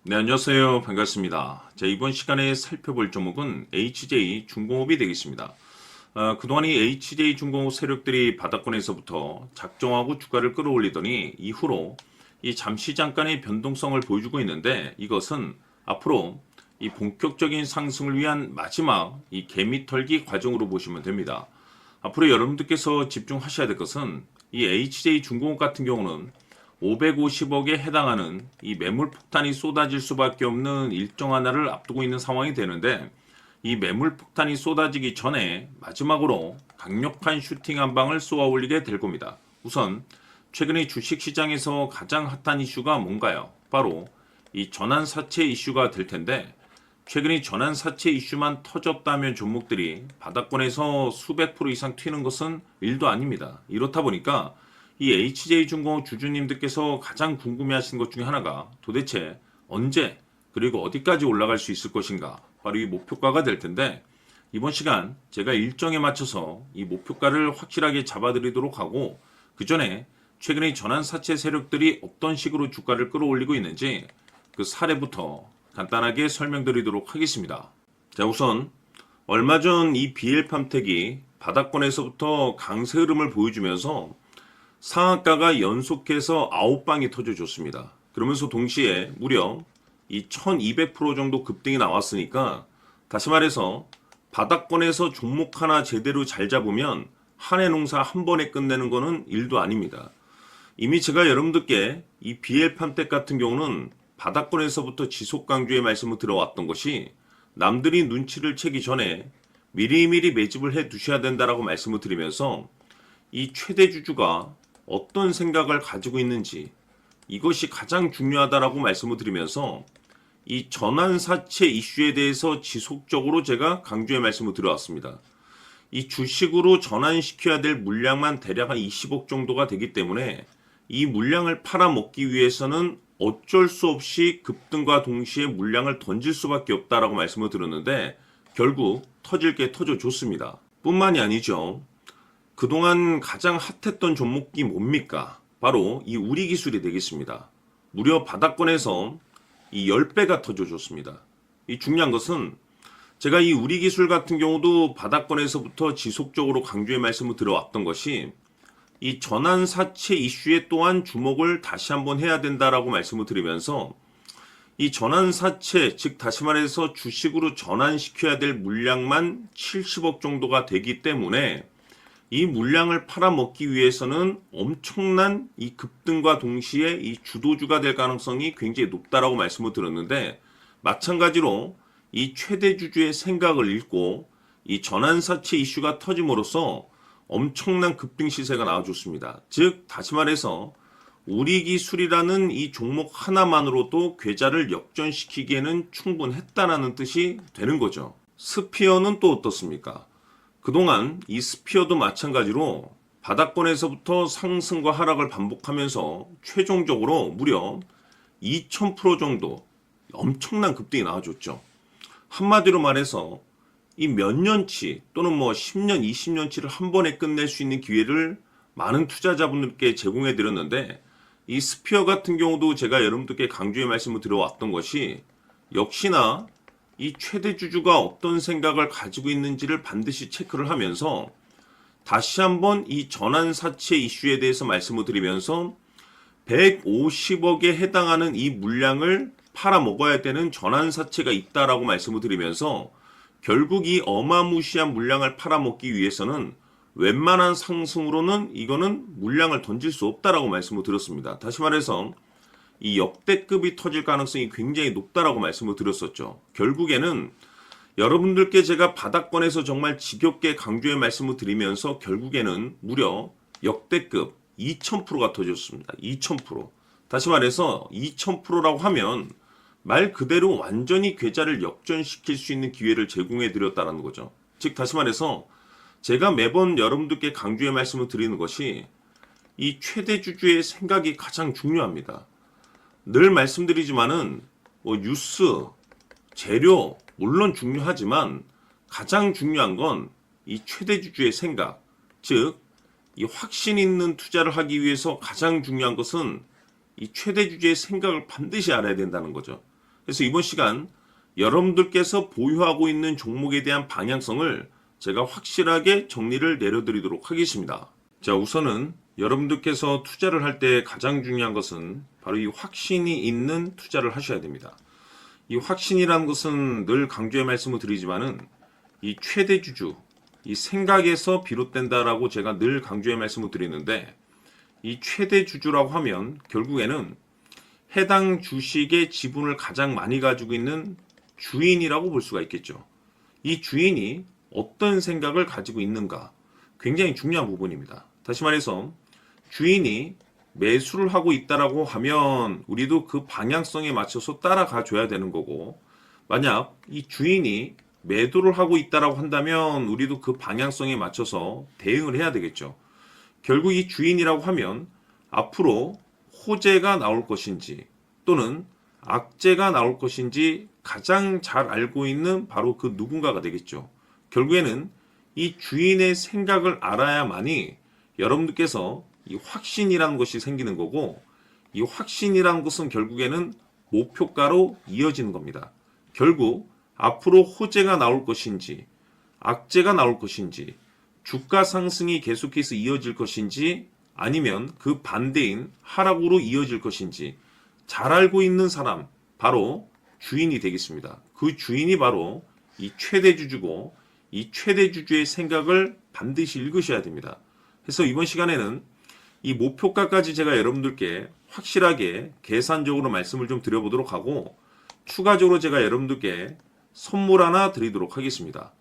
네, 안녕하세요. 반갑습니다. 자, 이번 시간에 살펴볼 종목은 HJ 중공업이 되겠습니다. 그동안 이 HJ 중공업 세력들이 바닥권에서부터 작정하고 주가를 끌어올리더니 이후로 이 잠시 잠깐의 변동성을 보여주고 있는데 이것은 앞으로 이 본격적인 상승을 위한 마지막 이 개미털기 과정으로 보시면 됩니다. 앞으로 여러분들께서 집중하셔야 될 것은 이 HJ 중공업 같은 경우는 550억에 해당하는 이 매물 폭탄이 쏟아질 수밖에 없는 일정 하나를 앞두고 있는 상황이 되는데 이 매물 폭탄이 쏟아지기 전에 마지막으로 강력한 슈팅 한 방을 쏘아 올리게 될 겁니다. 우선 최근에 주식시장에서 가장 핫한 이슈가 뭔가요? 바로 이 전환사채 이슈가 될 텐데 최근에 전환사채 이슈만 터졌다면 종목들이 바닥권에서 수백 프로 이상 튀는 것은 일도 아닙니다. 이렇다 보니까 이 HJ중공업 주주님들께서 가장 궁금해하시는 것 중에 하나가 도대체 언제 그리고 어디까지 올라갈 수 있을 것인가, 바로 이 목표가가 될 텐데 이번 시간 제가 일정에 맞춰서 이 목표가를 확실하게 잡아드리도록 하고 그 전에 최근에 전환사채 세력들이 어떤 식으로 주가를 끌어올리고 있는지 그 사례부터 간단하게 설명드리도록 하겠습니다. 자, 우선 얼마 전 이 BL팜텍이 바닥권에서부터 강세 흐름을 보여주면서 상한가가 연속해서 9방이 터져줬습니다. 그러면서 동시에 무려 이 1200% 정도 급등이 나왔으니까 다시 말해서 바닥권에서 종목 하나 제대로 잘 잡으면 한 해 농사 한 번에 끝내는 거는 일도 아닙니다. 이미 제가 여러분들께 이 BL팜텍 같은 경우는 바닥권에서부터 지속 강조의 말씀을 들어왔던 것이 남들이 눈치를 채기 전에 미리미리 매집을 해 두셔야 된다라고 말씀을 드리면서 이 최대 주주가 어떤 생각을 가지고 있는지 이것이 가장 중요하다라고 말씀을 드리면서 이 전환사채 이슈에 대해서 지속적으로 제가 강조의 말씀을 드려왔습니다. 이 주식으로 전환시켜야 될 물량만 대략 한 20억 정도가 되기 때문에 이 물량을 팔아먹기 위해서는 어쩔 수 없이 급등과 동시에 물량을 던질 수밖에 없다라고 말씀을 드렸는데 결국 터질 게 터져줬습니다. 뿐만이 아니죠. 그동안 가장 핫했던 종목이 뭡니까? 바로 이 우리기술이 되겠습니다. 무려 바닥권에서 이 10배가 터져줬습니다. 이 중요한 것은 제가 이 우리기술 같은 경우도 바닥권에서부터 지속적으로 강조의 말씀을 들어왔던 것이 이 전환사채 이슈에 또한 주목을 다시 한번 해야 된다라고 말씀을 드리면서 이 전환사채, 즉 다시 말해서 주식으로 전환시켜야 될 물량만 70억 정도가 되기 때문에 이 물량을 팔아먹기 위해서는 엄청난 이 급등과 동시에 이 주도주가 될 가능성이 굉장히 높다라고 말씀을 드렸는데 마찬가지로 이 최대 주주의 생각을 읽고 이 전환사채 이슈가 터짐으로써 엄청난 급등 시세가 나와줬습니다. 즉 다시 말해서 우리기술이라는 이 종목 하나만으로도 계좌를 역전시키기에는 충분했다라는 뜻이 되는 거죠. 스피어는 또 어떻습니까? 그동안 이 스피어도 마찬가지로 바닥권에서부터 상승과 하락을 반복하면서 최종적으로 무려 2000% 정도 엄청난 급등이 나와줬죠. 한마디로 말해서 이 몇 년치 또는 뭐 10년, 20년치를 한 번에 끝낼 수 있는 기회를 많은 투자자분들께 제공해 드렸는데 이 스피어 같은 경우도 제가 여러분들께 강조의 말씀을 드려왔던 것이 역시나 이 최대 주주가 어떤 생각을 가지고 있는지를 반드시 체크를 하면서 다시 한번 이 전환사채 이슈에 대해서 말씀을 드리면서 150억에 해당하는 이 물량을 팔아먹어야 되는 전환사채가 있다라고 말씀을 드리면서 결국 이 어마무시한 물량을 팔아먹기 위해서는 웬만한 상승으로는 이거는 물량을 던질 수 없다라고 말씀을 드렸습니다. 다시 말해서 이 역대급이 터질 가능성이 굉장히 높다라고 말씀을 드렸었죠. 결국에는 여러분들께 제가 바닥권에서 정말 지겹게 강조의 말씀을 드리면서 결국에는 무려 역대급 2000%가 터졌습니다. 2000%. 다시 말해서 2000%라고 하면 말 그대로 완전히 계좌를 역전시킬 수 있는 기회를 제공해 드렸다는 거죠. 즉 다시 말해서 제가 매번 여러분들께 강조의 말씀을 드리는 것이 이 최대 주주의 생각이 가장 중요합니다. 늘 말씀드리지만은 뭐 뉴스, 재료 물론 중요하지만 가장 중요한 건 이 최대 주주의 생각, 즉 이 확신 있는 투자를 하기 위해서 가장 중요한 것은 이 최대 주주의 생각을 반드시 알아야 된다는 거죠. 그래서 이번 시간 여러분들께서 보유하고 있는 종목에 대한 방향성을 제가 확실하게 정리를 내려드리도록 하겠습니다. 자, 우선은 여러분들께서 투자를 할 때 가장 중요한 것은 바로 이 확신이 있는 투자를 하셔야 됩니다. 이 확신이라는 것은 늘 강조의 말씀을 드리지만은 이 최대주주, 이 생각에서 비롯된다라고 제가 늘 강조의 말씀을 드리는데, 이 최대주주라고 하면 결국에는 해당 주식의 지분을 가장 많이 가지고 있는 주인이라고 볼 수가 있겠죠. 이 주인이 어떤 생각을 가지고 있는가, 굉장히 중요한 부분입니다. 다시 말해서 주인이 매수를 하고 있다라고 하면 우리도 그 방향성에 맞춰서 따라가 줘야 되는 거고, 만약 이 주인이 매도를 하고 있다라고 한다면 우리도 그 방향성에 맞춰서 대응을 해야 되겠죠. 결국 이 주인이라고 하면 앞으로 호재가 나올 것인지 또는 악재가 나올 것인지 가장 잘 알고 있는 바로 그 누군가가 되겠죠. 결국에는 이 주인의 생각을 알아야만이 여러분들께서 이 확신이라는 것이 생기는 거고, 이 확신이라는 것은 결국에는 목표가로 이어지는 겁니다. 결국 앞으로 호재가 나올 것인지 악재가 나올 것인지 주가 상승이 계속해서 이어질 것인지 아니면 그 반대인 하락으로 이어질 것인지 잘 알고 있는 사람, 바로 주인이 되겠습니다. 그 주인이 바로 이 최대주주고, 이 최대주주의 생각을 반드시 읽으셔야 됩니다. 그래서 이번 시간에는 이 목표가까지 제가 여러분들께 확실하게 계산적으로 말씀을 좀 드려보도록 하고, 추가적으로 제가 여러분들께 선물 하나 드리도록 하겠습니다.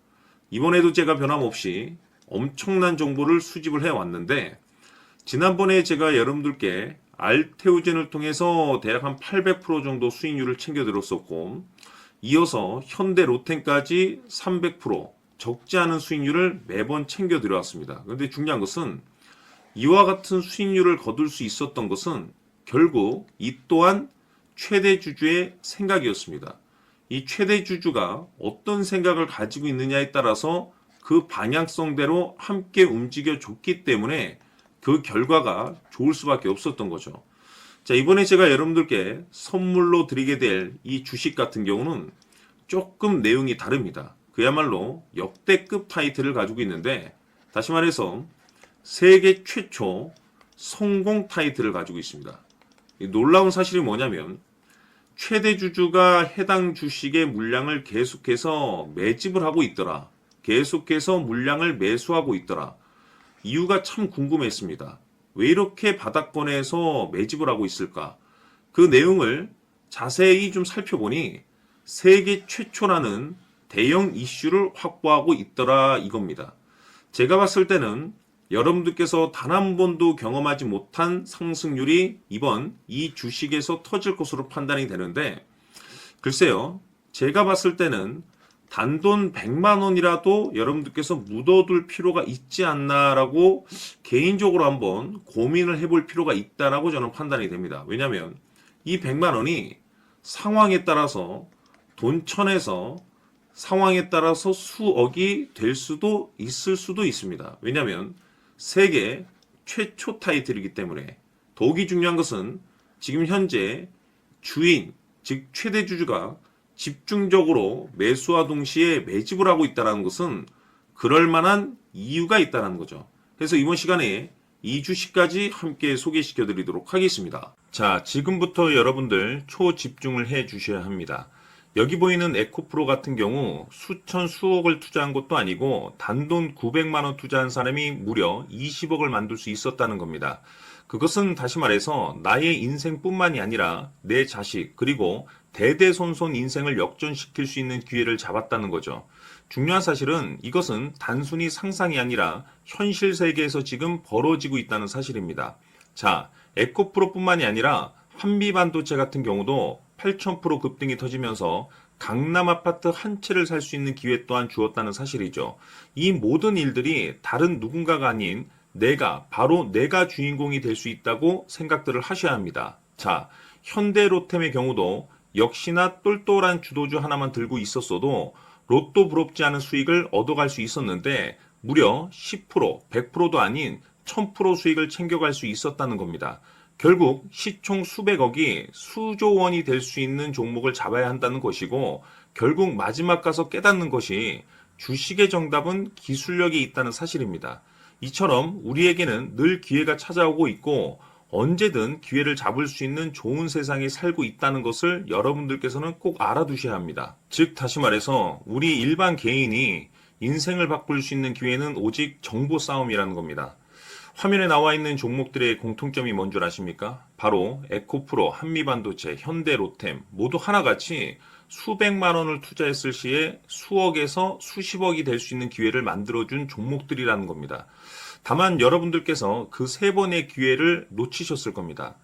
이번에도 제가 변함없이 엄청난 정보를 수집을 해왔는데, 지난번에 제가 여러분들께 알테오젠을 통해서 대략 한 800% 정도 수익률을 챙겨드렸었고, 이어서 현대 로텐까지 300% 적지 않은 수익률을 매번 챙겨드려왔습니다. 그런데 중요한 것은 이와 같은 수익률을 거둘 수 있었던 것은 결국 이 또한 최대주주의 생각이었습니다. 이 최대주주가 어떤 생각을 가지고 있느냐에 따라서 그 방향성대로 함께 움직여 줬기 때문에 그 결과가 좋을 수밖에 없었던 거죠. 자, 이번에 제가 여러분들께 선물로 드리게 될 이 주식 같은 경우는 조금 내용이 다릅니다. 그야말로 역대급 타이틀을 가지고 있는데, 다시 말해서 세계 최초 성공 타이틀을 가지고 있습니다. 놀라운 사실이 뭐냐면 최대주주가 해당 주식의 물량을 계속해서 매집을 하고 있더라. 계속해서 물량을 매수하고 있더라. 이유가 참 궁금했습니다. 왜 이렇게 바닥권에서 매집을 하고 있을까? 그 내용을 자세히 좀 살펴보니 세계 최초라는 대형 이슈를 확보하고 있더라 이겁니다. 제가 봤을 때는 여러분들께서 단 한 번도 경험하지 못한 상승률이 이번 이 주식에서 터질 것으로 판단이 되는데, 글쎄요, 제가 봤을 때는 단돈 100만 원이라도 여러분들께서 묻어둘 필요가 있지 않나라고 개인적으로 한번 고민을 해볼 필요가 있다라고 저는 판단이 됩니다. 왜냐하면 이 100만 원이 상황에 따라서 돈천에서 상황에 따라서 수억이 될 수도 있을 수도 있습니다. 왜냐하면 세계 최초 타이틀이기 때문에. 더욱이 중요한 것은 지금 현재 주인, 즉 최대주주가 집중적으로 매수와 동시에 매집을 하고 있다는 것은 그럴 만한 이유가 있다는 거죠. 그래서 이번 시간에 이 주식까지 함께 소개시켜 드리도록 하겠습니다. 자, 지금부터 여러분들 초집중을 해 주셔야 합니다. 여기 보이는 에코프로 같은 경우 수천 수억을 투자한 것도 아니고 단돈 900만 원 투자한 사람이 무려 20억을 만들 수 있었다는 겁니다. 그것은 다시 말해서 나의 인생뿐만이 아니라 내 자식 그리고 대대손손 인생을 역전시킬 수 있는 기회를 잡았다는 거죠. 중요한 사실은 이것은 단순히 상상이 아니라 현실 세계에서 지금 벌어지고 있다는 사실입니다. 자, 에코프로뿐만이 아니라 한미반도체 같은 경우도 8,000% 급등이 터지면서 강남 아파트 한 채를 살 수 있는 기회 또한 주었다는 사실이죠. 이 모든 일들이 다른 누군가가 아닌 바로 내가 주인공이 될 수 있다고 생각들을 하셔야 합니다. 자, 현대로템의 경우도 역시나 똘똘한 주도주 하나만 들고 있었어도 로또 부럽지 않은 수익을 얻어갈 수 있었는데 무려 10%, 100%도 아닌 1000% 수익을 챙겨갈 수 있었다는 겁니다. 결국 시총 수백억이 수조 원이 될 수 있는 종목을 잡아야 한다는 것이고, 결국 마지막 가서 깨닫는 것이 주식의 정답은 기술력이 있다는 사실입니다. 이처럼 우리에게는 늘 기회가 찾아오고 있고 언제든 기회를 잡을 수 있는 좋은 세상에 살고 있다는 것을 여러분들께서는 꼭 알아두셔야 합니다. 즉 다시 말해서 우리 일반 개인이 인생을 바꿀 수 있는 기회는 오직 정보 싸움이라는 겁니다. 화면에 나와 있는 종목들의 공통점이 뭔 줄 아십니까? 바로 에코프로, 한미반도체, 현대로템 모두 하나같이 수백만 원을 투자했을 시에 수억에서 수십억이 될 수 있는 기회를 만들어준 종목들이라는 겁니다. 다만 여러분들께서 그 세 번의 기회를 놓치셨을 겁니다.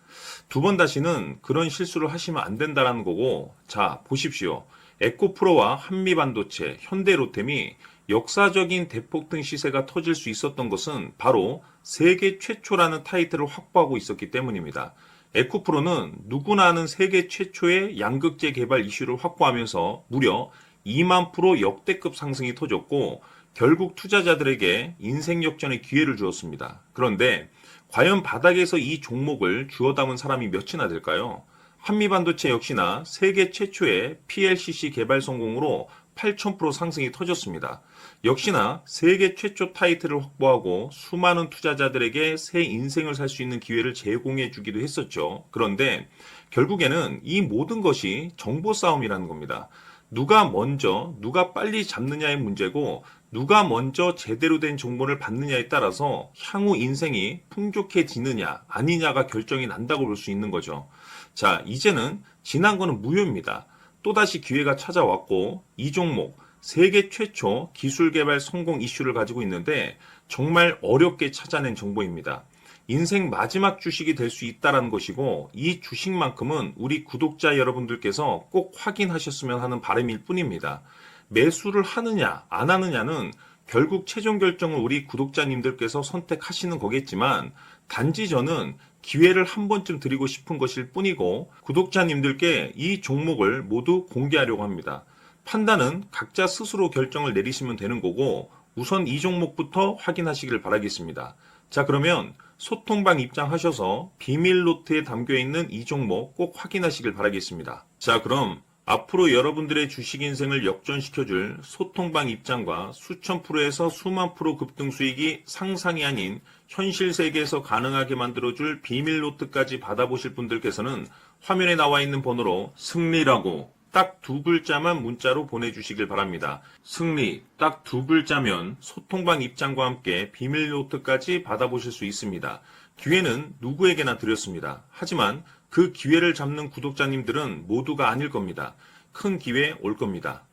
두 번 다시는 그런 실수를 하시면 안 된다는 거고, 자 보십시오. 에코프로와 한미반도체, 현대로템이 역사적인 대폭등 시세가 터질 수 있었던 것은 바로 세계 최초라는 타이틀을 확보하고 있었기 때문입니다. 에코프로는 누구나 아는 세계 최초의 양극재 개발 이슈를 확보하면서 무려 2만 프로 역대급 상승이 터졌고 결국 투자자들에게 인생 역전의 기회를 주었습니다. 그런데 과연 바닥에서 이 종목을 주워 담은 사람이 몇이나 될까요? 한미반도체 역시나 세계 최초의 PLCC 개발 성공으로 8,000% 상승이 터졌습니다. 역시나 세계 최초 타이틀을 확보하고 수많은 투자자들에게 새 인생을 살 수 있는 기회를 제공해 주기도 했었죠. 그런데 결국에는 이 모든 것이 정보 싸움이라는 겁니다. 누가 먼저, 누가 빨리 잡느냐의 문제고 누가 먼저 제대로 된 정보를 받느냐에 따라서 향후 인생이 풍족해지느냐 아니냐가 결정이 난다고 볼 수 있는 거죠. 자, 이제는 지난 거는 무효입니다. 또다시 기회가 찾아왔고 이 종목 세계 최초 기술 개발 성공 이슈를 가지고 있는데 정말 어렵게 찾아낸 정보입니다. 인생 마지막 주식이 될 수 있다는 것이고 이 주식만큼은 우리 구독자 여러분들께서 꼭 확인하셨으면 하는 바람일 뿐입니다. 매수를 하느냐 안 하느냐는 결국 최종 결정을 우리 구독자님들께서 선택하시는 거겠지만 단지 저는 기회를 한 번쯤 드리고 싶은 것일 뿐이고 구독자님들께 이 종목을 모두 공개하려고 합니다. 판단은 각자 스스로 결정을 내리시면 되는 거고 우선 이 종목부터 확인하시길 바라겠습니다. 자, 그러면 소통방 입장하셔서 비밀 노트에 담겨있는 이 종목 꼭 확인하시길 바라겠습니다. 자, 그럼 앞으로 여러분들의 주식 인생을 역전시켜줄 소통방 입장과 수천 프로에서 수만 프로 급등 수익이 상상이 아닌 현실 세계에서 가능하게 만들어줄 비밀 노트까지 받아보실 분들께서는 화면에 나와 있는 번호로 승리라고 딱 두 글자만 문자로 보내주시길 바랍니다. 승리 딱 두 글자면 소통방 입장과 함께 비밀 노트까지 받아보실 수 있습니다. 기회는 누구에게나 드렸습니다. 하지만 그 기회를 잡는 구독자님들은 모두가 아닐 겁니다. 큰 기회 올 겁니다.